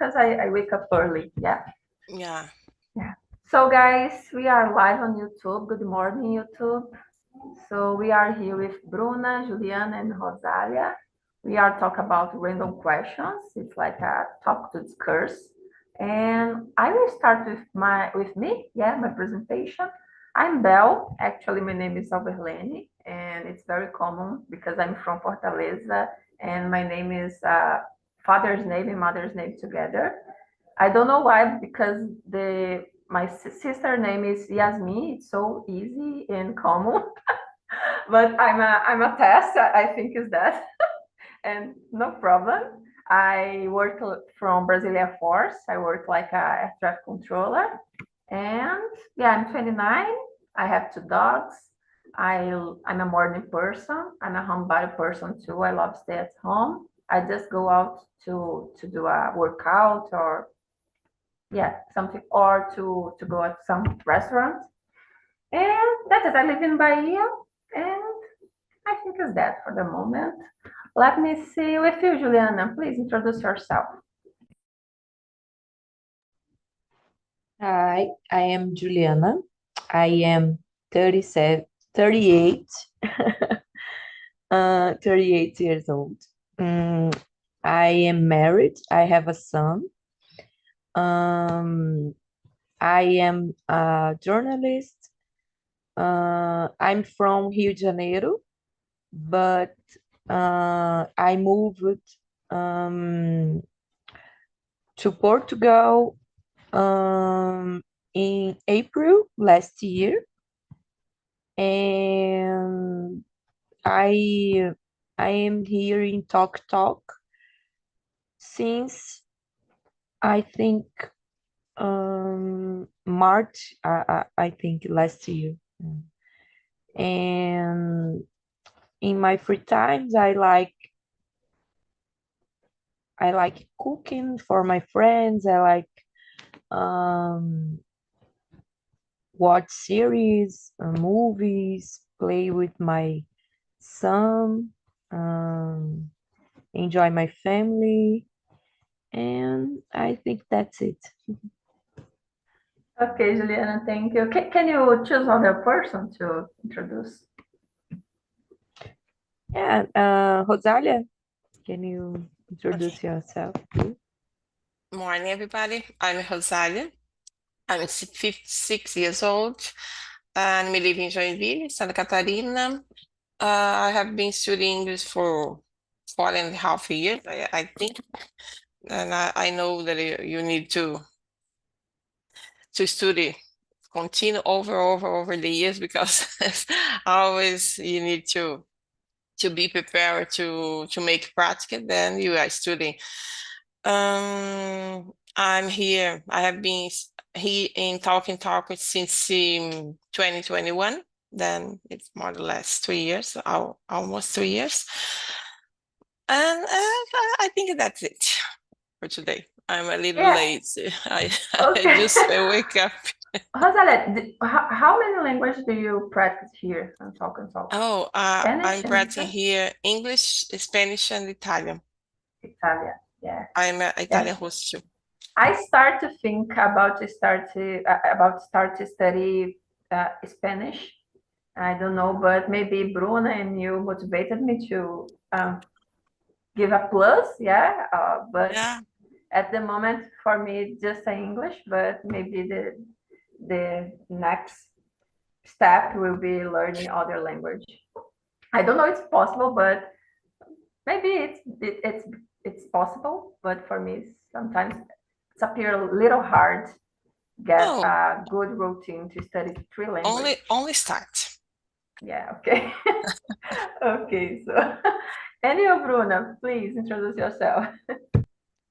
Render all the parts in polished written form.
because I wake up early. Yeah. Yeah. Yeah. So guys, we are live on YouTube. Good morning, YouTube. So we are here with Bruna, Juliana, and Rosalia. We are talking about random questions. It's like a topic to discuss. And I will start with me, my presentation. I'm Bel. Actually, my name is Alberlene, and it's very common because I'm from Fortaleza, and my name is father's name and mother's name together. I don't know why, because my sister name is Yasmin. It's so easy and common, but I'm a test. I think is that, and no problem. I work from Brasilia Force. I work like a air traffic controller, and yeah, I'm 29. I have two dogs. I'm a morning person. I'm a homebody person too. I love stay at home. I just go out to do a workout or something, or to go at some restaurant. And that is, I live in Bahia, and I think is that for the moment. Let me see with you, Juliana. Please introduce yourself. Hi, I am Juliana. I am 37, 38, 38 years old. I am married. I have a son. I am a journalist. I'm from Rio de Janeiro, but I moved to Portugal in April last year, and I am here in Talk since I think March, I think last year. And in my free times, I like cooking for my friends. I like watch series, movies, play with my son, enjoy my family, and I think that's it. Okay, Juliana, thank you. Can you choose other person to introduce? Yeah, Rosalia, can you introduce Okay. yourself, please? Morning, everybody. I'm Rosalia. I'm 56 years old, and I live in Joinville, Santa Catarina. I have been studying English for 4.5 years, I think, and I know that you need to study, continue over the years, because always you need to be prepared to make practice. Then you are studying. I'm here. I have been here in Talking since 2021. Then it's more or less 3 years, almost 3 years. And I think that's it for today. I'm a little Yeah. late. I Okay. just wake up. Rosalia, how many languages do you practice here on Talk and Talk? Oh, Spanish I'm and practicing here English, Spanish, and Italian. Italian. Yeah. I'm an Yeah. Italian host too. I start to think about start to study Spanish. I don't know, but maybe Bruna and you motivated me to give a plus, but Yeah. at the moment for me just English, but maybe the next step will be learning other language. I don't know it's possible, but maybe it's possible, but for me sometimes it's appear a little hard get Oh, a good routine to study three languages. only start. Yeah, okay. Okay, so and you, Bruna, please introduce yourself.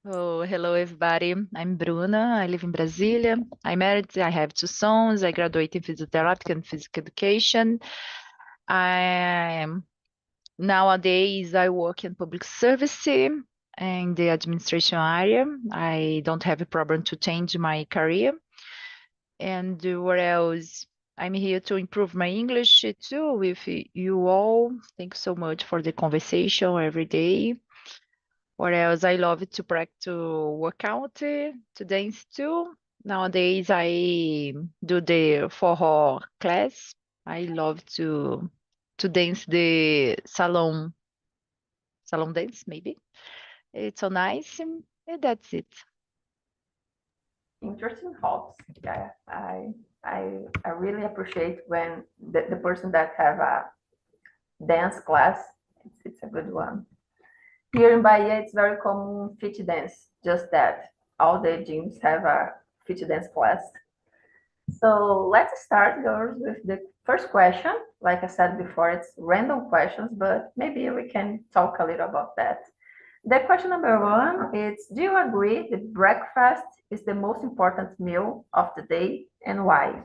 Oh, hello everybody. I'm Bruna. I live in Brasília. I'm married. I have two sons. I graduated in physiotherapy and physical education. Nowadays I work in public service in the administration area. I don't have a problem to change my career. And what else? I'm here to improve my English too with you all. Thanks so much for the conversation every day. What else? I love to practice workout, to dance too. Nowadays, I do the forró class. I love to dance the salon dance, maybe. It's so nice, and that's it. Interesting hobbies. Yeah, I really appreciate when the person that have a dance class. It's a good one. Here in Bahia, it's very common fit dance. Just that all the gyms have a fit dance class. So let's start, girls, with the first question. Like I said before, it's random questions, but maybe we can talk a little about that. The question number one is, do you agree that breakfast is the most important meal of the day and why?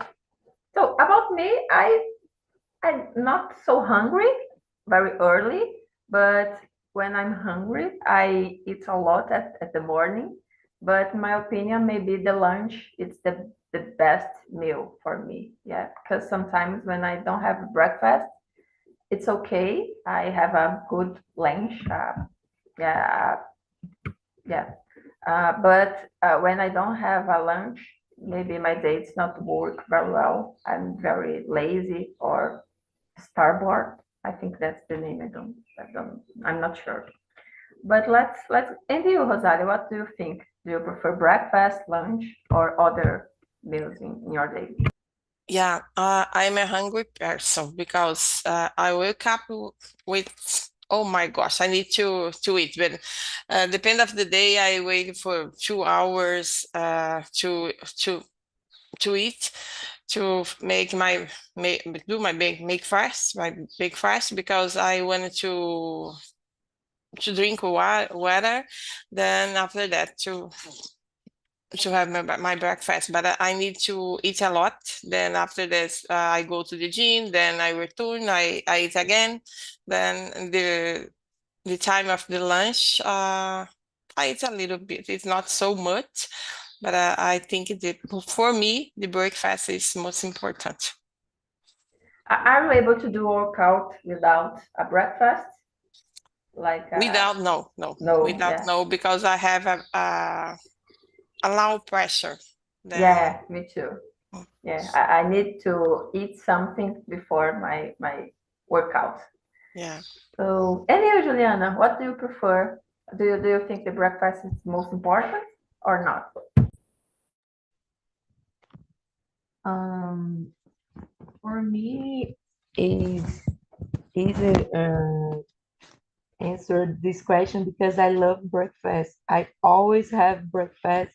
So about me, I'm not so hungry very early, but when I'm hungry, I eat a lot at the morning. But in my opinion, maybe the lunch is the best meal for me. Yeah, because sometimes when I don't have breakfast, it's okay. I have a good lunch. Yeah, yeah. But when I don't have a lunch, maybe my days not work very well. I'm very lazy or starboard. I think that's the name. I'm not sure. But let's. And you, Rosalia, what do you think? Do you prefer breakfast, lunch, or other meals in your day? Yeah, I'm a hungry person because I wake up with, oh my gosh, I need to eat. But depend of the day, I wait for 2 hours to eat, to make my do my make fast, my big fast, because I wanted to drink water. Then after that to have my breakfast, but I need to eat a lot. Then after this, I go to the gym. Then I return. I eat again. Then the time of the lunch, I eat a little bit. It's not so much, but I think for me the breakfast is most important. Are you able to do workout without a breakfast? Like Without no, without yeah, no, because I have a low pressure. Then yeah, me too. Yeah, I need to eat something before my workout. yeah. So, and you, Juliana, what do you prefer? Do you think the breakfast is most important or not? Um, for me, is easy answer this question because I love breakfast. I always have breakfast,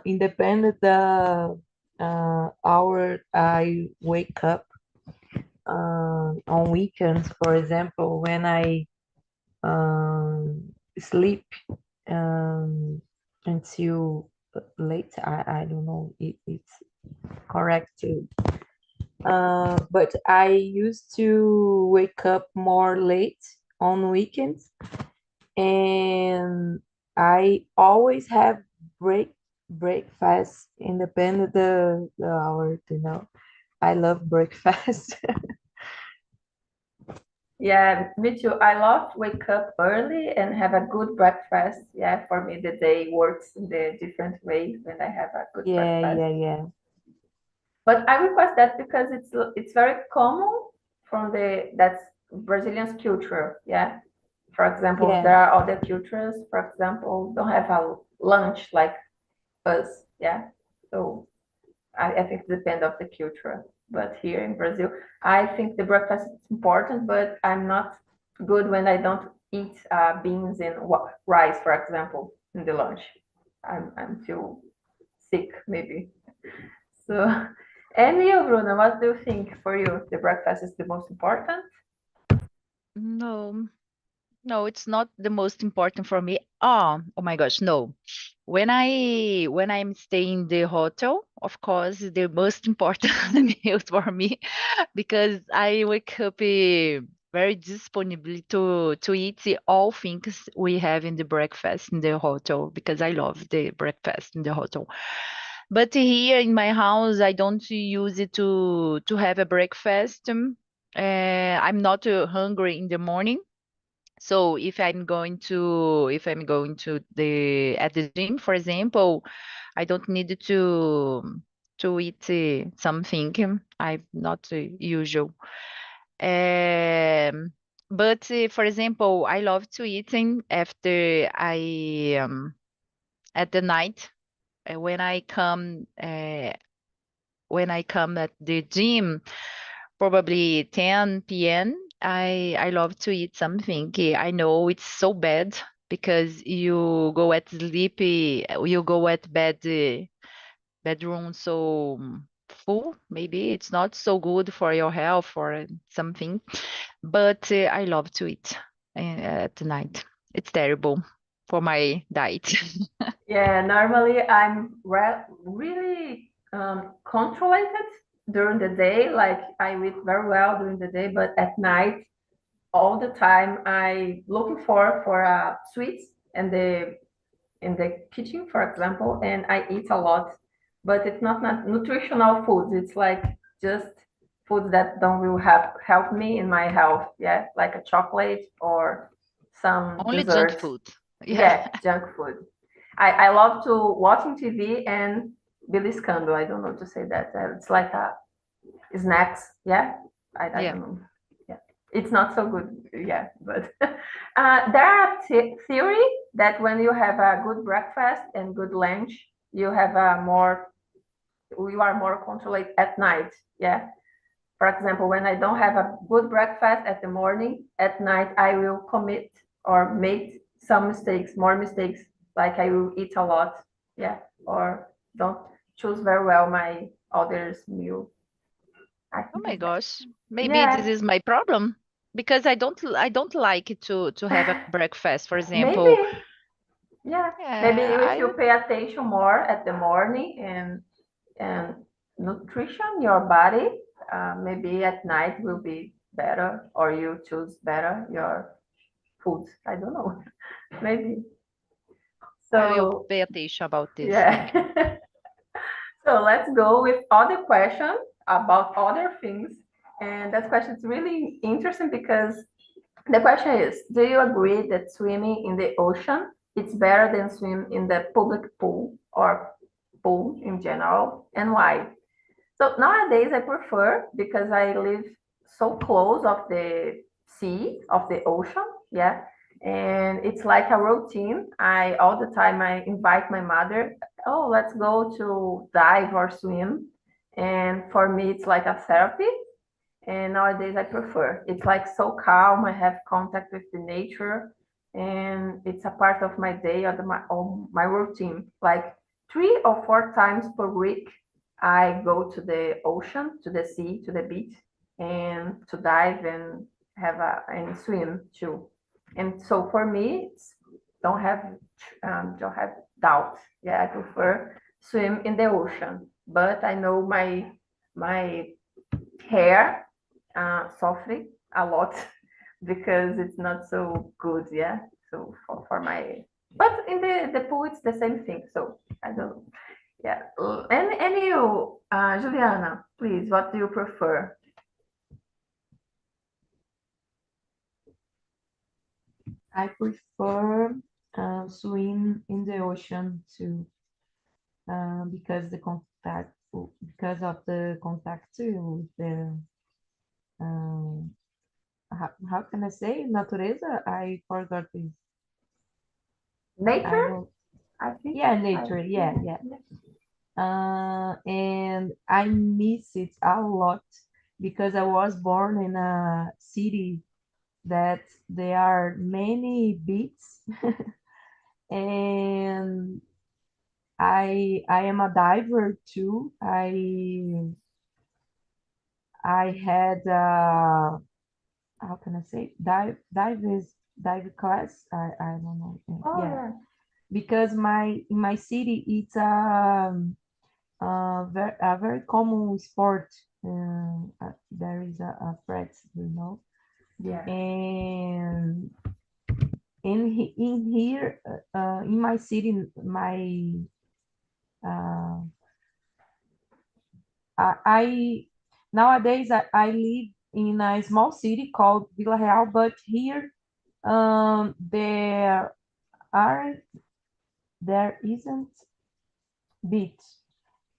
independent the hour I wake up. On weekends, for example, when I sleep um, until late, I don't know if it's correct to. But I used to wake up more late on weekends, and I always have breakfast independent the hour, you know. I love breakfast. Yeah, me too. I love to wake up early and have a good breakfast. Yeah, for me, the day works in the different ways when I have a good Yeah, breakfast. yeah, yeah. But I request that because it's very common from that's Brazilian's culture. Yeah. For example, Yeah, there are other cultures, for example, don't have a lunch like us. Yeah. So I think it depends of the culture. But here in Brazil, I think the breakfast is important, but I'm not good when I don't eat beans and rice, for example, in the lunch. I'm too sick, maybe. So, and you, Bruno, what do you think for you? The breakfast is the most important? No, no, it's not the most important for me. Oh my gosh, no. When I'm staying in the hotel, of course, the most important meal for me because I wake up very disponible to eat all things we have in the breakfast in the hotel because I love the breakfast in the hotel. But here in my house, I don't use it to have a breakfast. I'm not hungry in the morning, So if I'm going to at the gym, for example, I don't need to eat something. I'm not usual. Um, but for example, I love to eating after I at the night when I come at the gym, probably 10 p.m. I love to eat something. I know it's so bad because you go at bedroom so full. Maybe it's not so good for your health or something, but I love to eat at night. It's terrible for my diet. Yeah, normally I'm really controlled during the day. Like I eat very well during the day, but at night, all the time, I looking for sweets and in the kitchen, for example, and I eat a lot. But it's not nutritional foods. It's like just foods that don't really help me in my health. Yeah, like a chocolate or some Only junk desserts. food. Yeah. Yeah, junk food. I love to watching TV and Billy Scandal. I don't know to say that. It's like a snacks. Yeah, I Yeah. don't know. Yeah, it's not so good. Yeah, but there are theory that when you have a good breakfast and good lunch, you have a more you are more controlled at night. Yeah. For example, when I don't have a good breakfast at the morning, at night I will commit or make some mistakes, more mistakes, like I will eat a lot, yeah, or don't choose very well my other's meal. I Oh think my it's that. gosh. Maybe this Yeah, is my problem because I don't like to have a breakfast, for maybe, example. yeah, maybe Yeah, if you I pay attention more at the morning and nutrition your body, maybe at night will be better, or you choose better your food. I don't know. Maybe. I will So pay attention about this. Thank you. yeah. So let's go with other questions about other things. And that question is really interesting because the question is, do you agree that swimming in the ocean it's better than swim in the public pool or pool in general, and why? So nowadays I prefer because I live so close of the sea, of the ocean, yeah. And it's like a routine. I all the time I invite my mother, oh, let's go to dive or swim. And for me it's like a therapy. And nowadays I prefer. It's like so calm. I have contact with the nature, and it's a part of my day or my routine. Like 3 or 4 times per week, I go to the ocean, to the sea, to the beach, and to dive and and swim too. And so for me, it's, don't have doubt. Yeah, I prefer swim in the ocean. But I know my hair soften a lot because it's not so good, yeah. So for my, but in the pool it's the same thing. So I don't, yeah. And you, Juliana, please, what do you prefer? I prefer swim in the ocean too, because of the contact with the how can I say natureza? I forgot this. I Nature, don't. I think. Yeah, I, nature. Yeah, yeah, yeah. yeah. And I miss it a lot because I was born in a city that there are many beaches, and I am a diver too. I had how can I say dive class. I don't know. Oh Yeah, yeah. because in my city it's a very common sport. There is a practice, Yeah. and in here in my city, my uh, I nowadays I live in a small city called Vila Real, but here There isn't beach.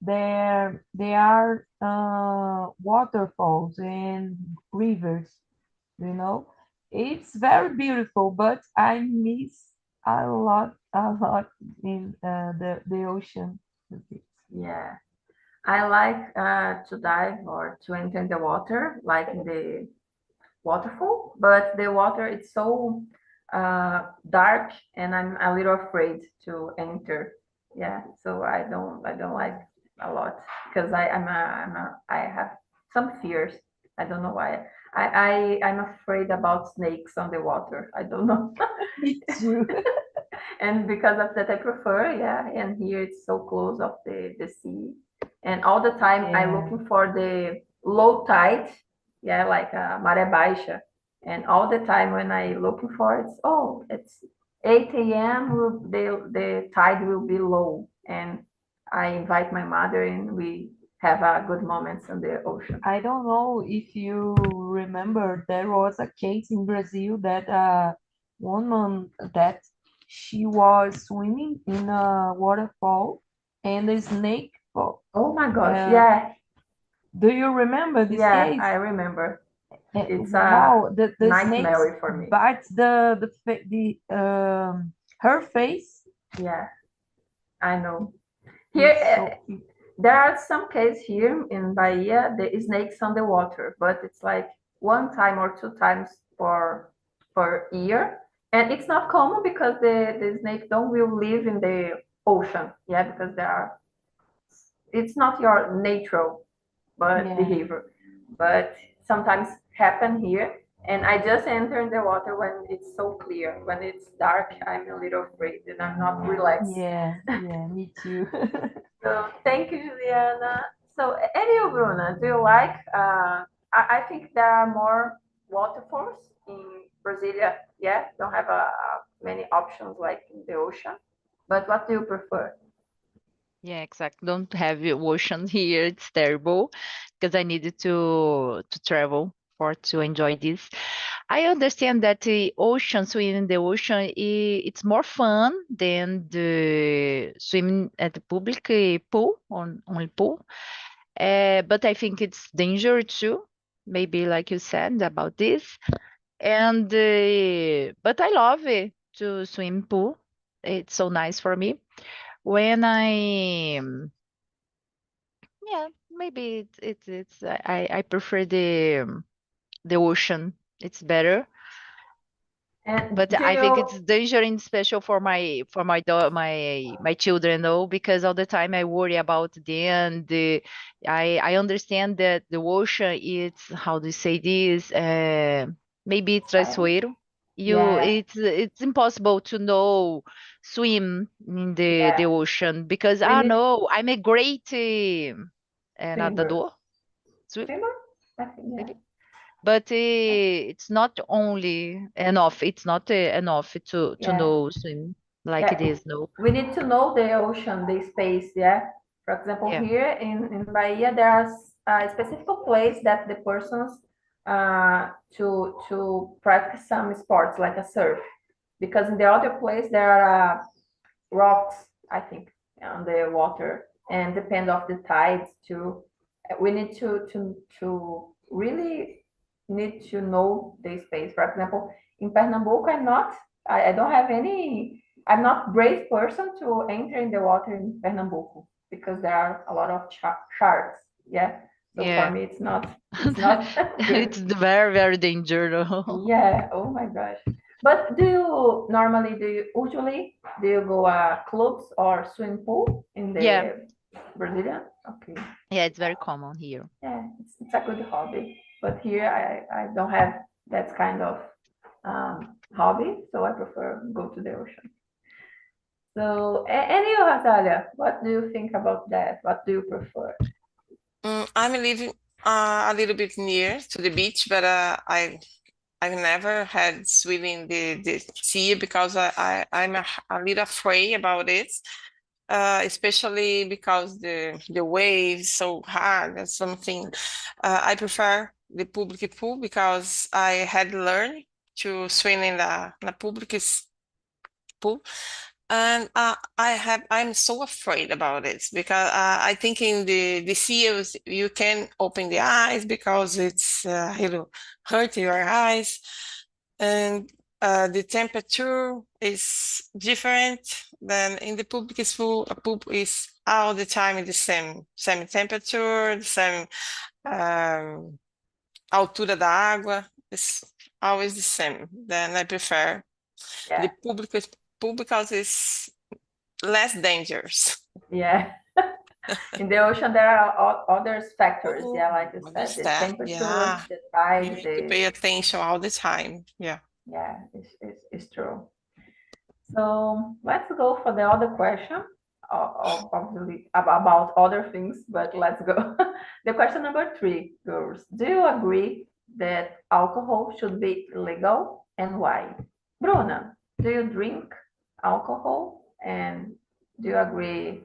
There are waterfalls and rivers, you know. It's very beautiful, but I miss a lot in the ocean. Yeah. I like to dive or to enter in the water, like in the waterfall, but the water is so dark and I'm a little afraid to enter. Yeah, so I don't like a lot because I have some fears. I don't know why. I'm afraid about snakes on the water. I don't know. Me too. And because of that I prefer, yeah, and here it's so close of the sea. And all the time I Yeah. looking for the low tide, yeah, like maré baixa. And all the time when I looking for it, it's 8 a.m. The tide will be low. And I invite my mother and we have good moments on the ocean. I don't know if you remember, there was a case in Brazil that woman that she was swimming in a waterfall and a snake fall. Oh my gosh, Uh, yeah, Do you remember this yeah, case? I remember. It's a Wow, the snakes nightmare for me. bites her face. Yeah, I know. Here, It's so there are some cases here in Bahia, the snakes on the water, but it's like one time or two times per year, and it's not common because the snake don't will live in the ocean, yeah, because it's not your natural yeah. behavior, but sometimes happen here. And I just enter in the water when it's so clear. When it's dark, I'm a little afraid and I'm not relaxed. Yeah, me too. So thank you, Juliana. So, and you, Bruna, do you like? I think there are more waterfalls in Brasilia. Yeah, don't have many options like in the ocean. But what do you prefer? Yeah, exactly. Don't have the ocean here. It's terrible because I needed to travel for to enjoy this. I understand that the ocean, swimming in the ocean, it's more fun than the swimming at the public pool, on only pool. But I think it's danger too. Maybe like you said about this. And but I love it to swim pool. It's so nice for me. When yeah, maybe it's I prefer the ocean. It's better. And But do I think it's you? danger special for my children though, because all the time I worry about them. I understand that the ocean it's how do you say this? Maybe traiçoeiro. Yeah, It's impossible to know swim in the yeah. ocean because We I need know I'm a great swimmer. nadador, swim Swimmer? I think, yeah. maybe. But it's not only enough. It's not enough to Yeah. know swim like it Yeah, is. No. we need to know the ocean, the space. Yeah. For example, Yeah. here in Bahia, there's a specific place that the persons to practice some sports like a surf, because in the other place there are rocks, I think, on the water, and depend of the tides too. We need to really need to know the space. For example, in Pernambuco, I don't have any. I'm not brave person to enter in the water in Pernambuco because there are a lot of sharks. Yeah, so for Yeah. me, it's not It's good. very, very dangerous. Yeah. Oh my gosh. But usually do you go clubs or swim pool in Yeah. the Brazilian? Okay. Yeah, it's very common here. Yeah, it's a good hobby. But here I don't have that kind of hobby, so I prefer go to the ocean. So, and you, Natalia, what do you think about that? What do you prefer? I'm living a little bit near to the beach, but I've never had swimming the sea because I'm a little afraid about it, especially because the waves so hard. That's something I prefer the public pool because I had learned to swim in the public pool. And I'm so afraid about it because I think in the seals you can open the eyes because it's hurt your eyes, and the temperature is different than in the public pool. A pool is all the time the same temperature, the same altura da água. It's always the same. Then I prefer Yeah. the public because it's less dangerous. Yeah. In the ocean, there are other factors. Oh, Yeah, like you what said, is the that? temperature, Yeah. the You size, need to pay attention all the time. Yeah. yeah, it's true. So let's go for the other question, obviously about other things, but let's go. The question number 3, girls. Do you agree that alcohol should be illegal and why? Bruna, do you drink alcohol and do you agree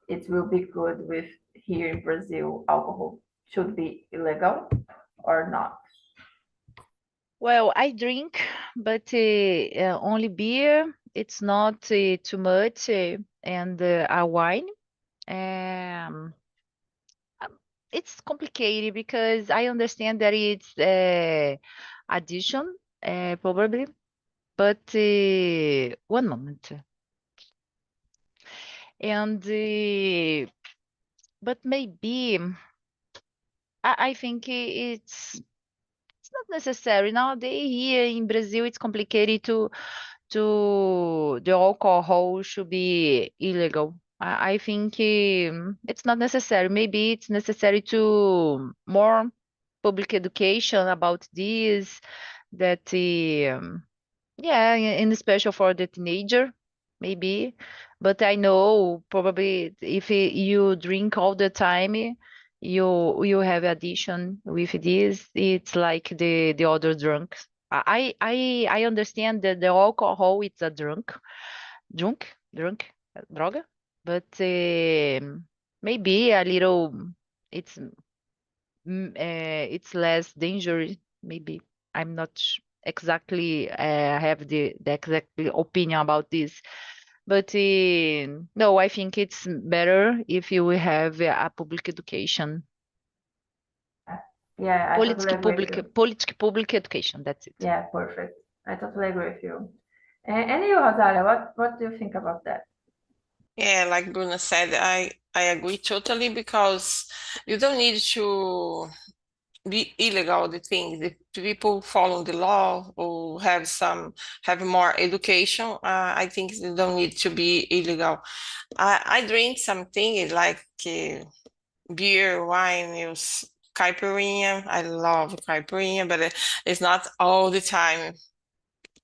it will be good with here in Brazil alcohol should be illegal or not? Well, I drink, but only beer. It's not too much, and a wine. Um, it's complicated because I understand that it's addition, probably. But one moment. And but maybe I think it's not necessary nowadays. Here in Brazil, it's complicated to the alcohol should be illegal. I think it's not necessary. Maybe it's necessary to more public education about this. That yeah, in special for the teenager, maybe. But I know probably if you drink all the time, you have addiction with this. It's like the other drunk. I understand that the alcohol it's a drunk, droga, but maybe a little it's it's less dangerous. Maybe I'm not exactly have the exact opinion about this, but no, I think it's better if you have a public education. Yeah, I totally agree with you. Public education. That's it. Yeah, perfect. I totally agree with you. And you, Rosalia, what do you think about that? Yeah, like Bruna said, I agree totally because you don't need to be illegal the things. If people follow the law or have more education, I think they don't need to be illegal. I drink something like beer, wine, caipirinha. I love caipirinha, but it's not all the time.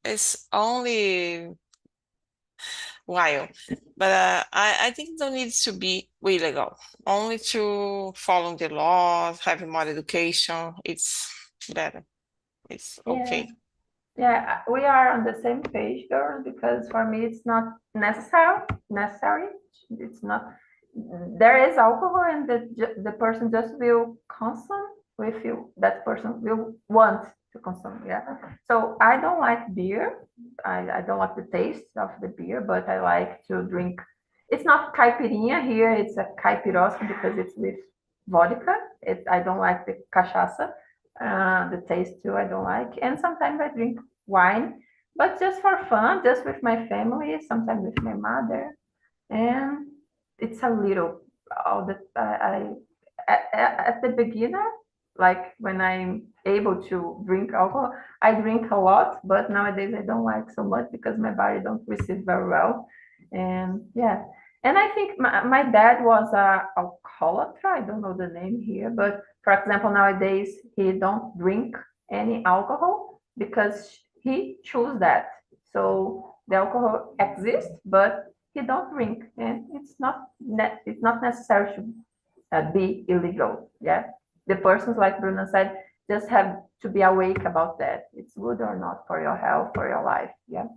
It's only while. But I think it don't need to be illegal. Only to follow the laws, have more education. It's better. It's okay. Yeah, we are on the same page, girls, because for me it's not necessary. It's not. There is alcohol, and the person just will consume with you. That person will want to consume. Yeah. So I don't like beer. I don't like the taste of the beer, but I like to drink. It's not caipirinha here. It's a caipirosca because it's with vodka. I don't like the cachaça. The taste too, I don't like. And sometimes I drink wine, but just for fun, just with my family, sometimes with my mother. And it's a little, all the, at the beginner, like when I'm able to drink alcohol, I drink a lot, but nowadays I don't like so much because my body don't receive very well. And yeah. And I think my dad was a alcoholic. I don't know the name here, but for example, nowadays he don't drink any alcohol because he chose that. So the alcohol exists, but he don't drink, and it's not necessary to be illegal. Yeah, the persons like Bruno said just have to be awake about that. It's good or not for your health, for your life. Yeah.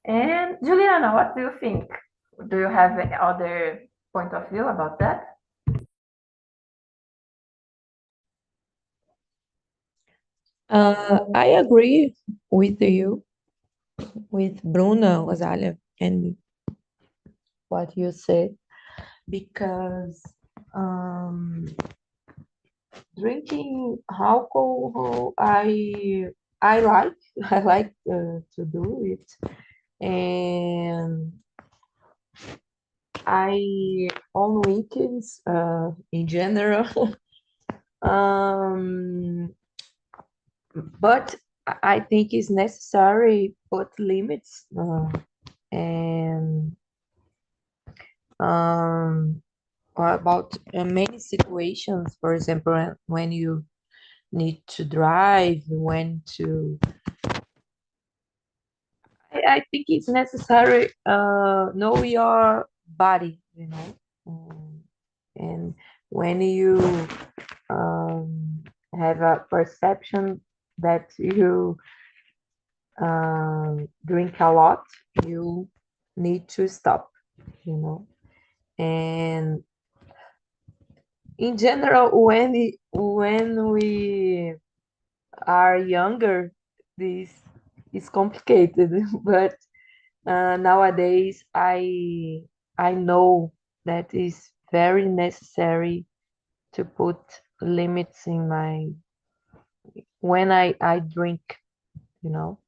And Juliana, what do you think? Do you have any other point of view about that? I agree with you, with Bruna, Rosalia, and what you said, because um, drinking alcohol, I like I like to do it, and I on weekends in general. um, but I think it's necessary put limits, and um, or about many situations. For example, when you need to drive, when to. I think it's necessary know your body, and when you um, have a perception that you drink a lot, you need to stop, you know. And in general, when we are younger, this is complicated, but nowadays I know that is very necessary to put limits in my when I drink, you know.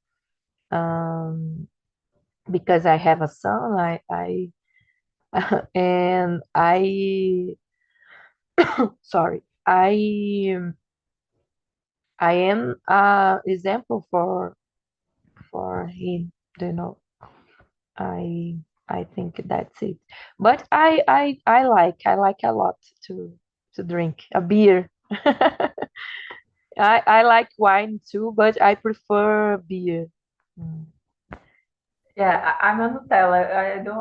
Um, because I have a son, I and I sorry, I am a example for him, you know. I I think that's it. But I like a lot to drink a beer. I like wine too, but I prefer beer. Mm. Yeah, I'm a Nutella.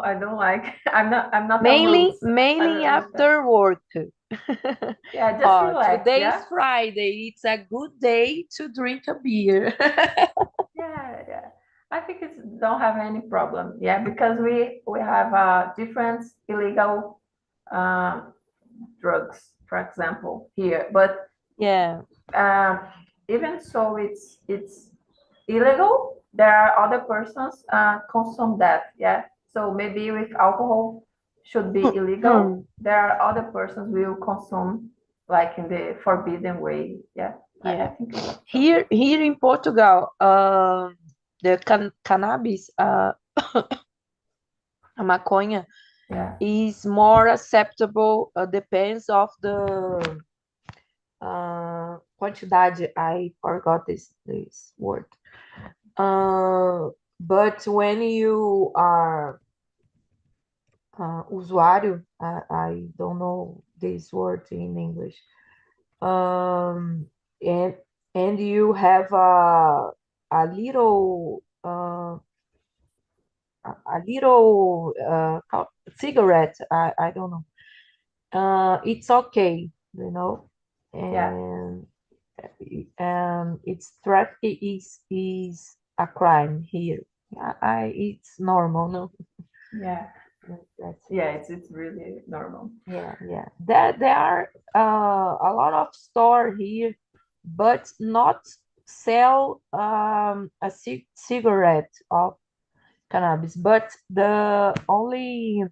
I don't like. I'm not a Mainly roots. mainly I'm a Nutella. after work. Yeah, just Oh, relax. today is Yeah. Friday. It's a good day to drink a beer. Yeah. I think it's don't have any problem. Yeah, because we have different illegal um, drugs, for example, here. But Yeah. um, even so, it's illegal. There are other persons consume that. Yeah. So maybe with alcohol should be illegal. There are other persons will consume like in the forbidden way. Yeah. I Yeah. think it's okay. Here in Portugal, the cannabis, a maconha, Yeah. is more acceptable, depends of the quantidade. I forgot this word. But when you are usuário, I don't know this word in English. Um, and you have a little cigarette. I don't know. It's okay, you know, Yeah. and its traffic is a crime here. It's normal, no? Yeah. That's it. Yeah. It's really normal. Yeah. There are a lot of store here, but not sell a cigarette of cannabis, but the only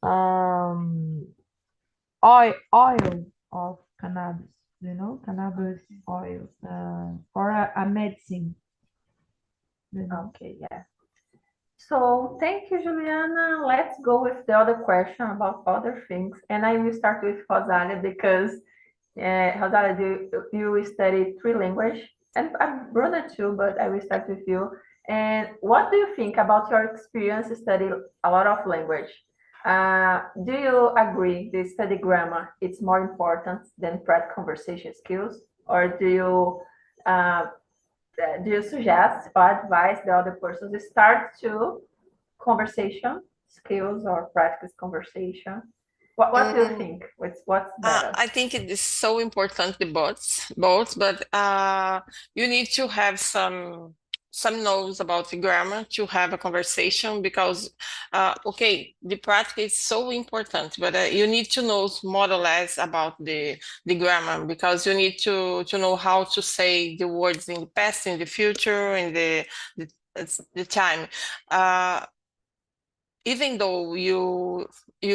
um oil of cannabis, cannabis oil for a medicine, Okay. Yeah. So thank you, Juliana. Let's go with the other question about other things. And I will start with Rosalia because Rosalia, you study three language and Bruna too, but I will start with you. And what do you think about your experience studying a lot of language? Do you agree the study grammar it's more important than practice conversation skills, or uh, do you suggest or advise the other person to start to conversation skills or practice conversation? What do you Mm, think? What's better? I think it is so important, the both, but you need to have some knows about the grammar to have a conversation because, okay, the practice is so important, but you need to know more or less about the grammar because you need to know how to say the words in the past, in the future, in the time. Even though you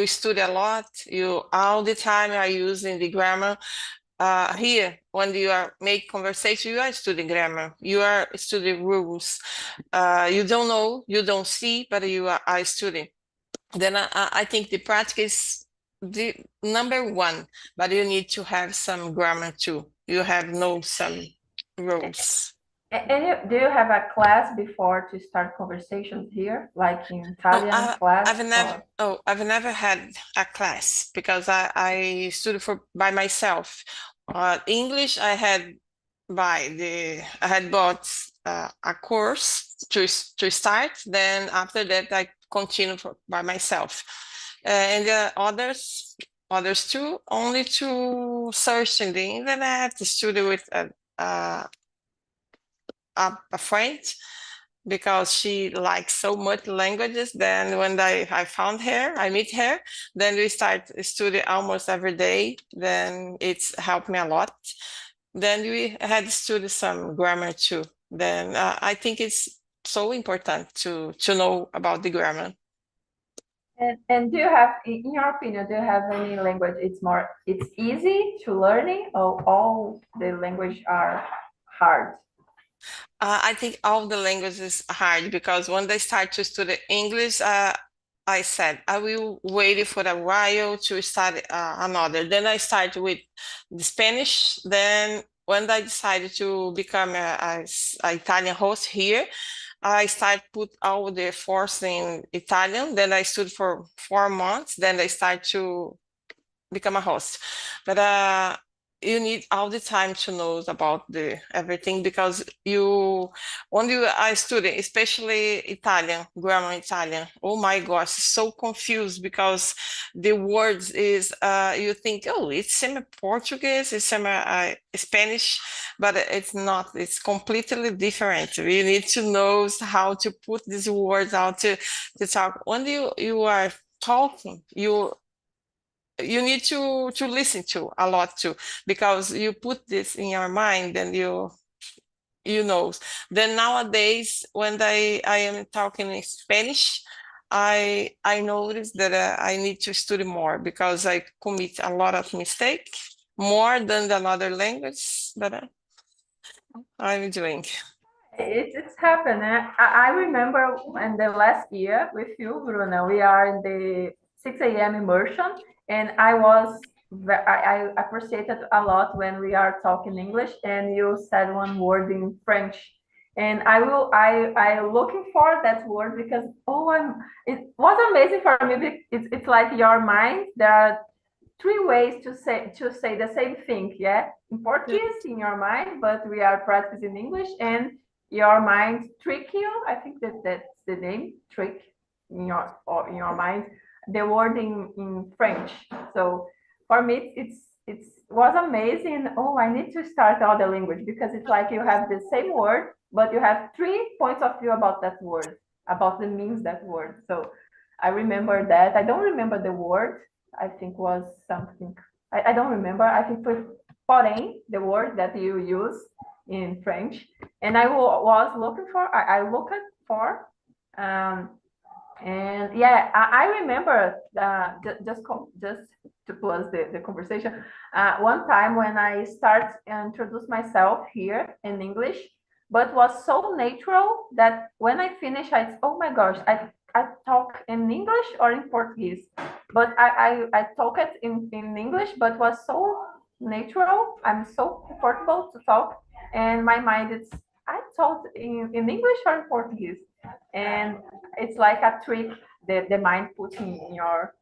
study a lot, you all the time are using the grammar. Here, when you are make conversation, you are studying grammar, you are studying rules. You don't know, you don't see, but you are studying. Then I think the practice is the number one, but you need to have some grammar too. You have know some rules. And do you have a class before to start conversations here, like in No, Italian class? I've never had a class because I studied by myself. English I had I had bought a course to start. Then after that I continued by myself. And the others too, only to search in the internet, to study with a friend because she likes so much languages. Then when I found her, I meet her, then we start study almost every day. Then it's helped me a lot. Then we had studied some grammar too. Then I think it's so important to know about the grammar. And do you have, in your opinion, do you have any language it's easy to learning, or all the language are hard? I think all the languages are hard because when they start to study English, I said I will wait for a while to start another. Then I started with the Spanish. Then when I decided to become a Italian host here, I started put all the force in Italian. Then I studied for 4 months. Then I start to become a host. But you need all the time to know about the everything because when you are studying, especially Italian, grammar Italian, oh my gosh, so confused because the words is you think, oh, it's semi Portuguese, it's semi Spanish, but it's not. It's completely different. You need to know how to put these words out to talk. When you are talking, you need to listen to a lot too because you put this in your mind and you know. Then nowadays when I am talking in Spanish, I notice that I need to study more because I commit a lot of mistake more than the other language that I'm doing. It's happened. I remember in the last year with you, Bruna, we are in the 6 a.m. immersion, and I appreciated a lot when we are talking English and you said one word in French. And I looking for that word because it was amazing for me. It's like your mind. There are three ways to say the same thing, yeah, in Portuguese in your mind, but we are practicing English, and your mind trick you. I think that's the name, trick, in your mind the word in French. So for me it was amazing. Oh, I need to start other language because it's like you have the same word but you have three points of view about that word, about the means that word. So I remember that. I don't remember the word. I think was something, I don't remember. I think for porém, the word that you use in French. And I was looking for, I looked for, and yeah, I remember just to close the conversation. One time when I start introduce myself here in English, but was so natural that when I finish, oh my gosh, I talk in English or in Portuguese, but I talk it in English, but was so natural. I'm so comfortable to talk, and my mind is I talk in English or in Portuguese, and it's like a trick that the mind puts in your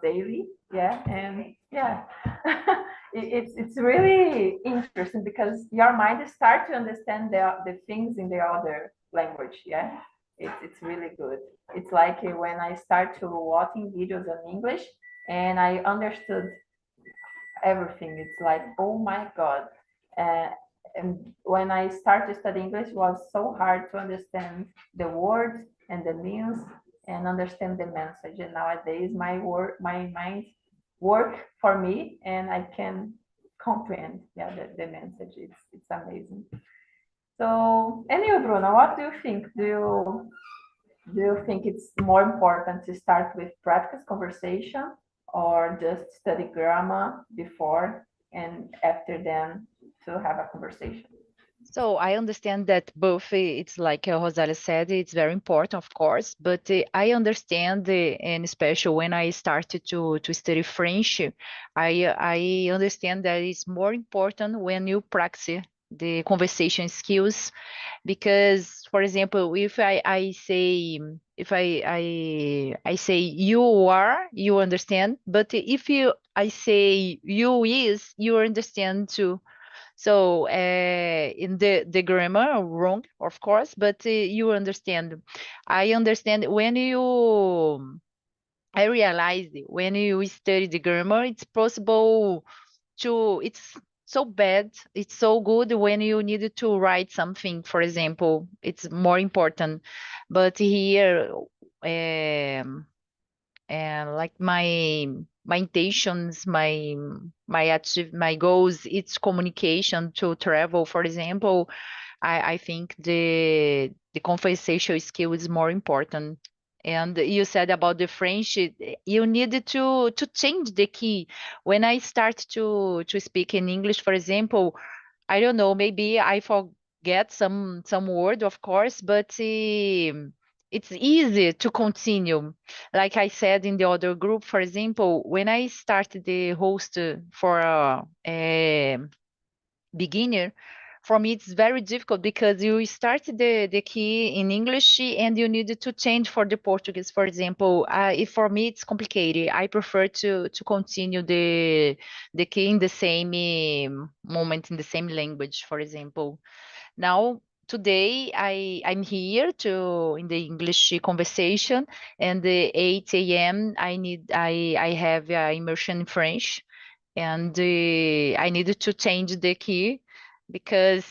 daily, yeah, and yeah. It's really interesting because your mind starts to understand the things in the other language, yeah. It's really good. It's like when I start to watching videos in English and I understood everything. It's like, oh my god. uh, and when I started studying English, it was so hard to understand the words and the meanings and understand the message. And nowadays, my mind work for me, and I can comprehend, yeah, the message. It's amazing. So, and you, Bruno, what do you think? Do you think it's more important to start with practice conversation or just study grammar before and after then to have a conversation? So I understand that both, it's like Rosalia said, it's very important, of course, but I understand, and especially when I started to study French, I understand that it's more important when you practice the conversation skills, because, for example, if I say, if I say you are, you understand, but if I say you is, you understand too. So in the grammar wrong, of course, but you understand. I understand when you. I realized when you study the grammar, it's possible to. It's so bad. It's so good when you need to write something. For example, it's more important. But here, and like my intentions, my goals, it's communication to travel, for example. I think the conversation skill is more important. And you said about the French, you needed to change the key. When I start to speak in English, for example, I don't know, maybe I forget some word, of course, but it's easy to continue. Like I said in the other group, for example, when I started the host for a beginner, for me it's very difficult because you start the key in English and you need to change for the Portuguese, for example. If for me it's complicated, I prefer to continue the key in the same moment, in the same language, for example. Now today I'm here to in the English conversation, and the 8 a.m. I have immersion in French, and I needed to change the key because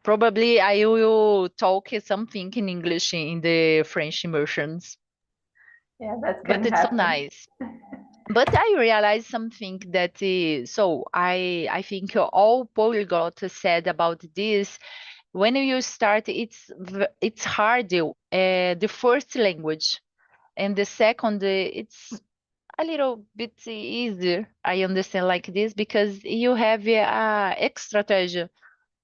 probably I will talk something in English in the French immersions, Yeah, that but can it's so happen. nice. But I realized something that so I think all polyglot said about this. When you start, it's hard, the first language, and the second, it's a little bit easier. I understand like this because you have extra strategy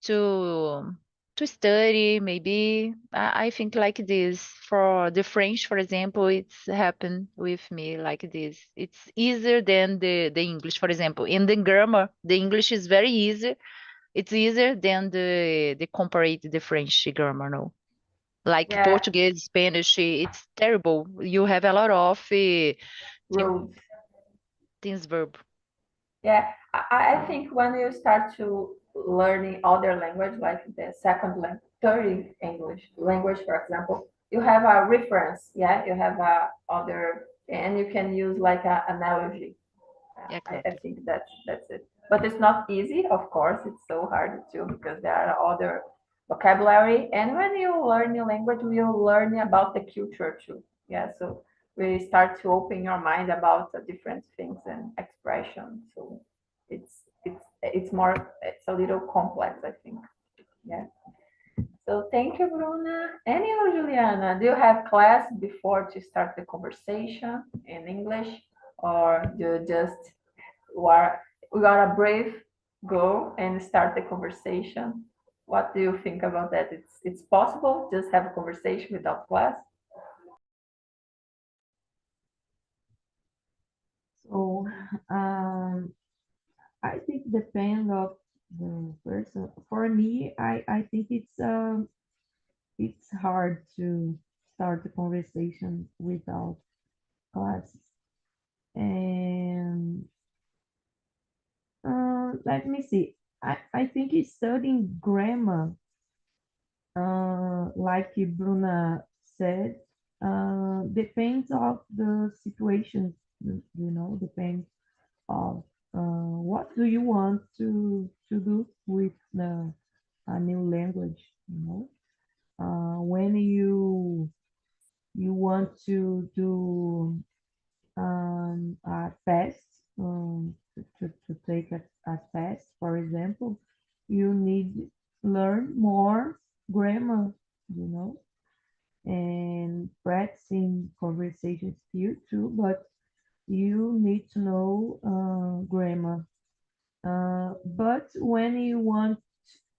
to to study. Maybe I think like this. For the French, for example, it's happened with me like this. It's easier than the English, for example. In the grammar, the English is very easy. It's easier than the compared the French grammar, no? Like Yeah, Portuguese, Spanish, it's terrible. You have a lot of rules. tense verb. Yeah, I think when you start to learning other language, like the second language, third English language, for example, you have a reference. Yeah, you have a other, and you can use like a analogy. I Exactly. think that's it. But it's not easy, of course. It's so hard too because there are other vocabulary. And when you learn new language, you learn about the culture too. Yeah, so we start to open your mind about the different things and expressions. So it's a little complex, I think. Yeah. So thank you, Bruna. And you, Juliana, do you have class before to start the conversation in English, or do you just we are a brave go and start the conversation? What do you think about that? It's possible just have a conversation without class? So I think depends of the person. For me, I think it's hard to start the conversation without classes. And let me see. I think it's studying grammar, like Bruna said, depends of the situation, depends of what do you want to do with the a new language, when you want to do a test, to take a test, for example, you need learn more grammar, and practicing conversation skill too, but you need to know grammar. But when you want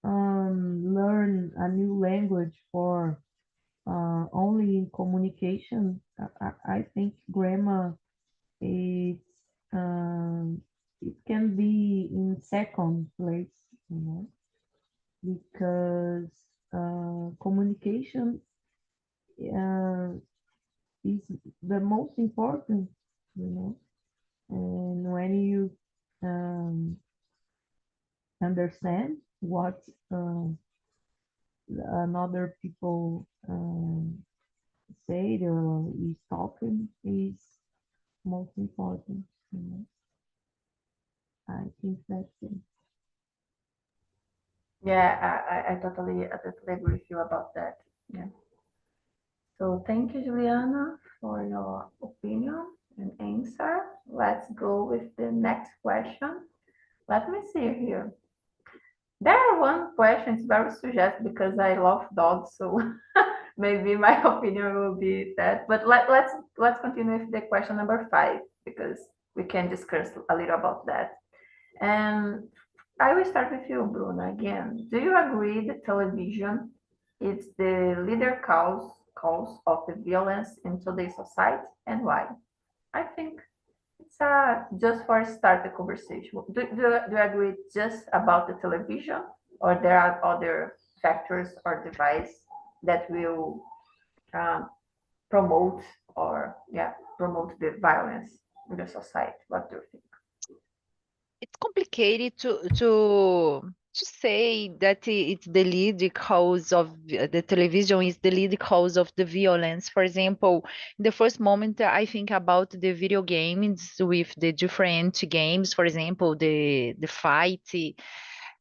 learn a new language for only in communication, I think grammar is it can be in second place, because communication uh, is the most important, and when you um, understand what another people say or is talking is most important. I think that's it. Yeah, I totally agree with you about that. Yeah. So thank you, Juliana, for your opinion and answer. Let's go with the next question. Let me see here. There are one question, it's very suggestive because I love dogs, so maybe my opinion will be that. But let's continue with the question number 5 because we can discuss a little about that. And I will start with you, Bruno, again. Do you agree that television is the leader cause of the violence in today's society, and why? I think it's just for start the conversation. Do you agree just about the television, or there are other factors or device that will um, promote or promote the violence in the society? What do you think? It's complicated to say that it's the lead cause of the television is the lead cause of the violence. For example, in the first moment, I think about the video games with the different games, for example, the fight.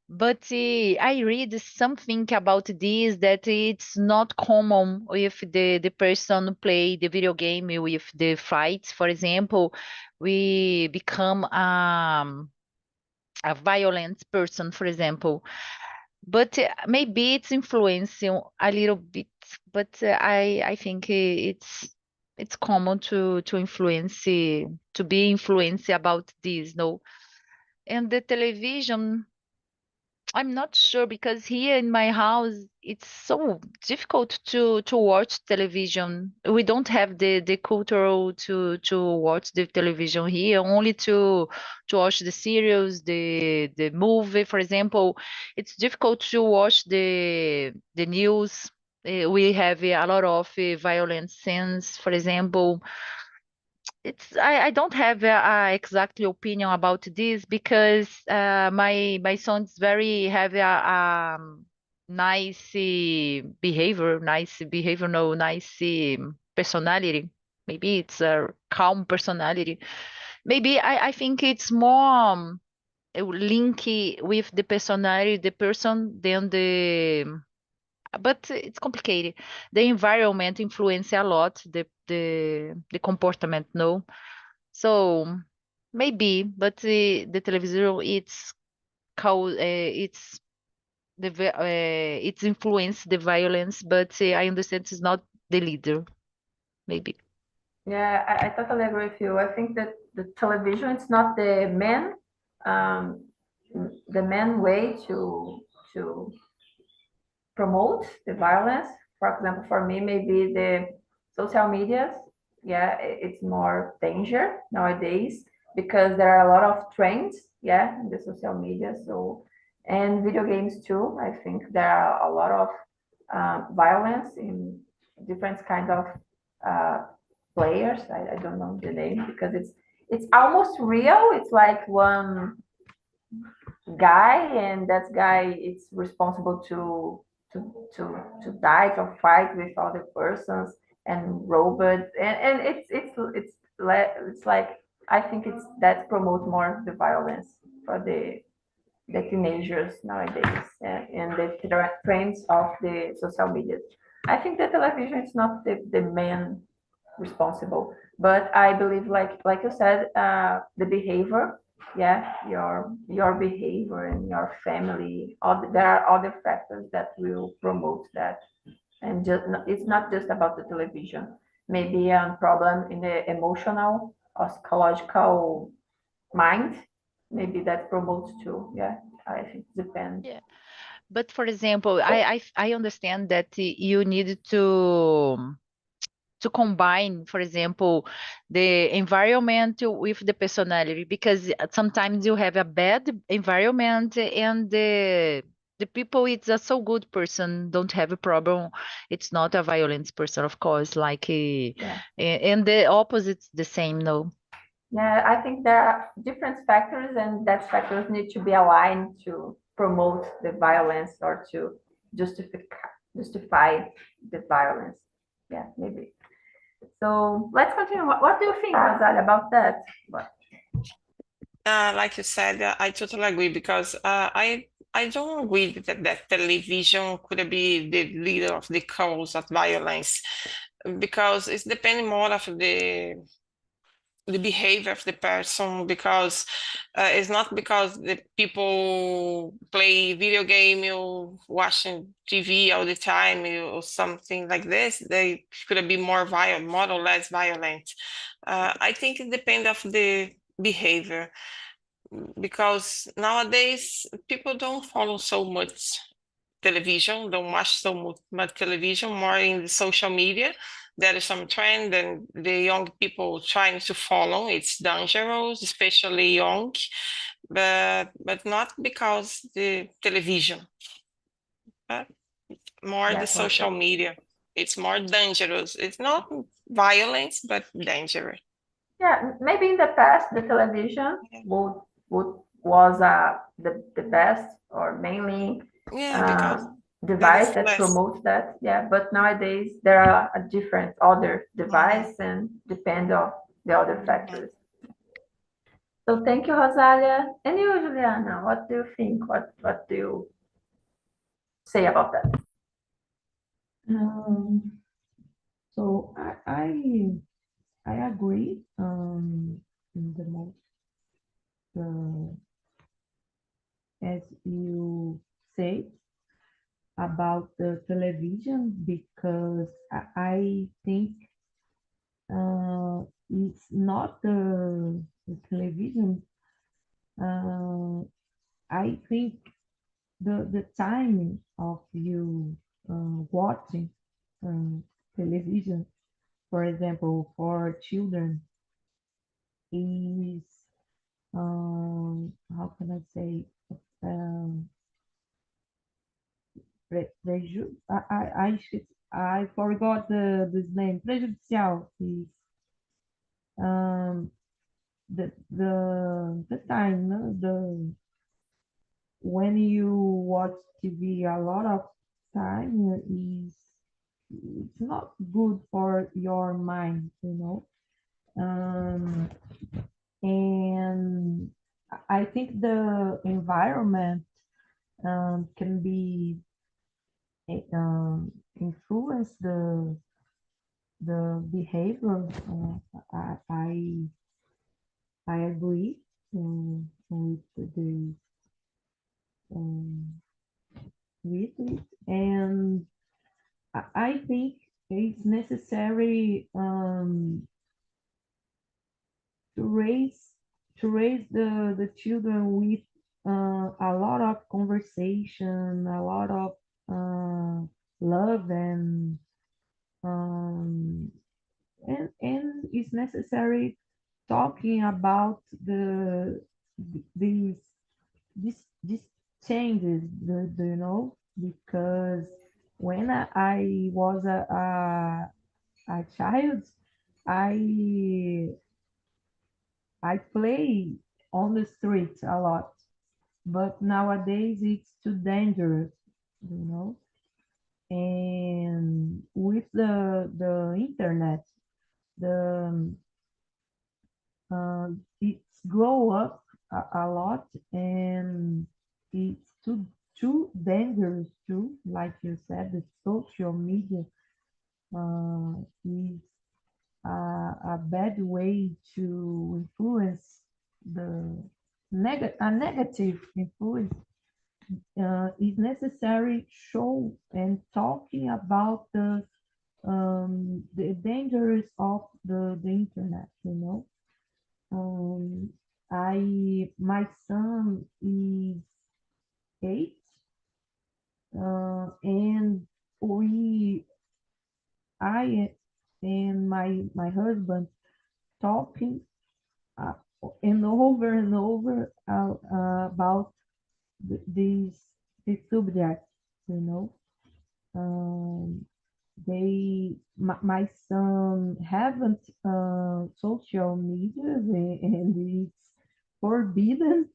But I read something about this that it's not common if the person play the video game with the fights. For example, we become a violent person, for example. But maybe it's influencing a little bit. But I think it's common to influence to be influenced about this, no. And the television, I'm not sure because here in my house it's so difficult to watch television. We don't have the cultural to watch the television here, only to watch the serials, the movie, for example. It's difficult to watch the news. We have a lot of violent scenes, for example. I don't have a exact opinion about this because my son's very have a nice behavior, no, nice personality. Maybe it's a calm personality. Maybe I think it's more linky with the personality, the person than the. But it's complicated. The environment influence a lot the comportment, no. So maybe, but the television it's it's influenced the violence, but I understand it's not the leader. Maybe. Yeah, I totally agree with you. I think that the television it's not um, the main way to promote the violence. For example, for me, maybe the social medias. Yeah, it's more danger nowadays because there are a lot of trends. Yeah, in the social media. So and video games too. I think there are a lot of violence in different kind of uh, players. I don't know the name because it's almost real. It's like one guy, and that guy is responsible to die or fight with other persons and robots, and it's like I think it's that promotes more the violence for the the teenagers nowadays and the trends of the social media. I think the television is not the main responsible, but I believe, like you said, the behavior, yeah, your behavior and your family. There are other factors that will promote that, and it's not just about the television. Maybe a problem in the emotional or psychological mind, maybe that promotes too. Yeah, I think it depends. Yeah. But for example, I understand that you need to combine, for example, the environment with the personality, because sometimes you have a bad environment and the people, it's a so good person, don't have a problem. It's not a violent person, of course, like Yeah. and the opposite's the same, no. Yeah, I think there are different factors, and that factors need to be aligned to promote the violence or to justify the violence. Yeah, maybe. So let's continue. What do you think, Rosalia, about that? Like you said, I totally agree because I don't agree that television could be the leader of the cause of violence because it's depending more of the behavior of the person because it's not because the people play video game or watching TV all the time or something like this, they could be more violent, more or less violent. I think it depends of the behavior because nowadays people don't follow so much television, don't watch so much television, more in the social media. There is some trend and the young people trying to follow. It's dangerous, especially young, but not because the television, but more Yeah, the social media. It's more dangerous. It's not violence, but dangerous. yeah, maybe in the past the television would was the best or mainly Yeah, because there device is that less. promotes that. Yeah, but nowadays there are a different other Mhm. device and depend on the other factors. So thank you, Rosalia. And you, Juliana, what do you think? What do you say about that? Um, so I agree in the most uh, as you say about the television because I think it's not the television. Uh, I think the time of you watching television, for example, for children is how can I say um, I forgot this name prejudicial is um, the time no? The when you watch TV a lot of time is it's not good for your mind, you know. Um, and I think the environment can be influence the behavior. I agree with um, with it, and I think it's necessary to raise the children with a lot of conversation, a lot of love um, and it's necessary talking about these these changes, you know, because when I was a child, I I play on the streets a lot, but nowadays it's too dangerous, you know. And with the internet, the it's grow up a lot, and dangerous too. Like you said, the social media is a bad way to influence a negative influence. Is necessary show and talking about the dangers of the internet, my son is 8, and I and my husband talking uh, and over about this subject, you know. Um, my son haven't social media, and it's forbidden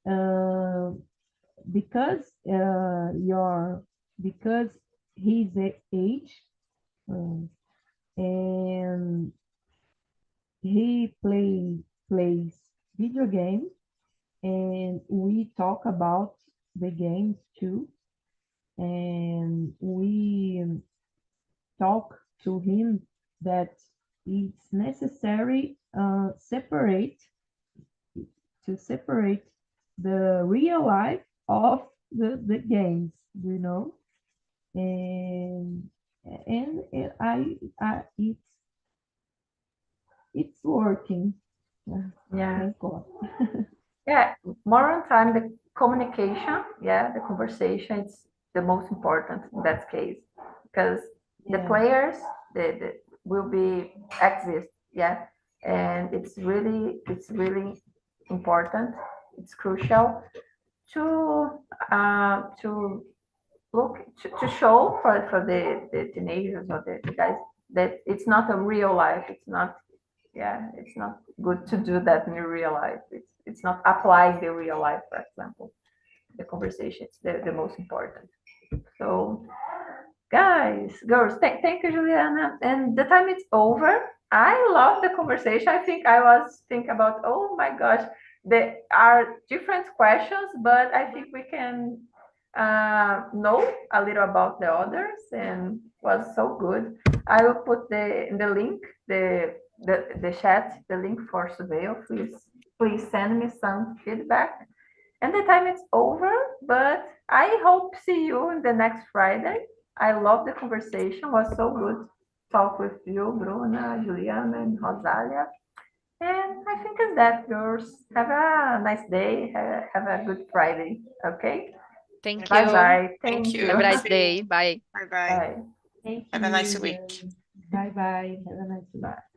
uh, because because he's age, uh, and he plays video games, and we talk about the games too, and we talk to him that it's necessary separate the real life of the games, and I it's working. Yeah. Thank God. Yeah, more on time, the communication, yeah, the conversation, it's the most important in that case, because the Yeah. players, the will be exist, yeah, and it's really important. It's crucial to look to show for the teenagers or the guys that it's not a real life. It's not, yeah, it's not good to do that in real life. It's not applying the real life, for example. The conversation is the most important. So guys, girls, thank you, Juliana. And the time is over. I love the conversation. I think I was thinking about, oh my gosh, there are different questions, but I think we can know a little about the others, and was so good. I will put in the link, the chat, the link for Surveil. Please send me some feedback. And the time is over, but I hope see you in the next Friday. I love the conversation. It was so good talk with you, Bruna, Juliana, and Rosalia. And I think it's that, girls. Have a nice day. Have a good Friday. Okay. Thank Bye you. bye. Thank Thank you. Have a you. nice day. Bye. Bye bye. Bye. Thank Have a nice you. week. Bye bye. Have a nice week. Bye.